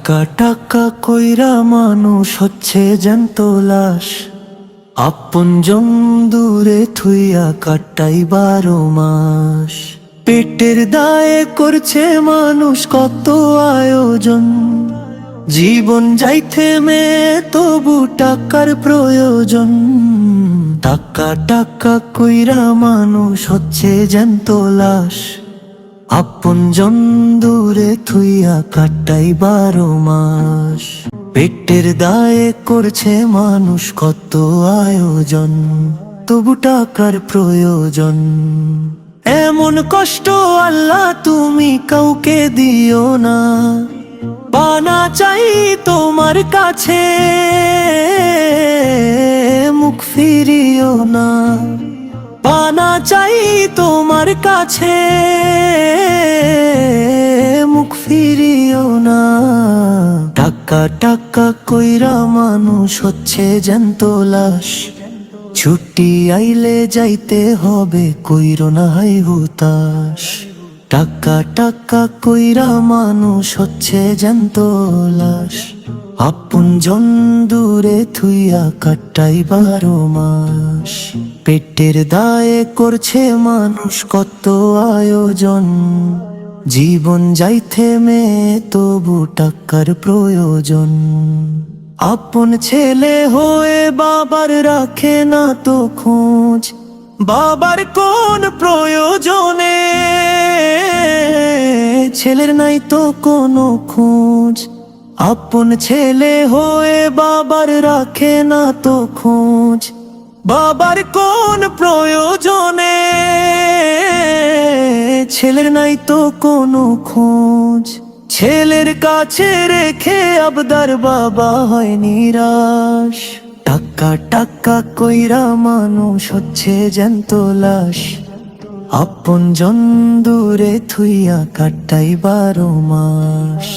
টাকা টাকা কইরা মানুষ হচ্ছে জ্যান্ত লাশ, আপনজন দূরে থুইয়া কাটাই 12 মাস। পেটের দায়ে করছে মানুষ কত আয়োজন, জীবন যাইতে মে তবু টাকার প্রয়োজন। টাকা টাকা কইরা মানুষ হচ্ছে জ্যান্ত লাশ, আপনজন দূরে থুইয়া কাটাই 12 মাস। পেটের দায়ে করছে মানুষ কত আয়োজন, তবু টাকার প্রয়োজন। এমন কষ্ট আল্লাহ তুমি কাউকে দিও না, পানা চাই তোমার কাছে, মুখ ফিরিও না। পানা চাই তোমার কাছে, মুখ ফিরিও না। টাকা টাকা কইরা মানুষ হচ্ছে জ্যান্ত লাশ, ছুটি আইলে যাইতে হবে কইরো না হাই হুতাশ। টাকা টাকা কইরা মানুষ হচ্ছে জ্যান্ত লাশ, আপনজন দূরে থুইয়া কাটাই 12 মাস। পেটের দায়ে করছে মানুষ কত আয়োজন, জীবন যাইতে মে তবু টাকার প্রয়োজন। আপন ছেলে হয়ে বাবার রাখে না তো খোঁজ, বাবার কোন প্রয়োজনে ছেলের নাই তো কোনো খোঁজ। আপন ছেলে হয়ে বাবার রাখে না তো খোঁজ, বাবার কোন প্রয়োজনে ছেলের নাই তো কোনো খোঁজ। ছেলের কাছে রেখে আবদার বাবা হয় নিরাশ। টাকা টাকা কইরা মানুষ হচ্ছে জ্যান্ত লাশ, আপনজন দূরে থুইয়া কাটাই 12 মাস।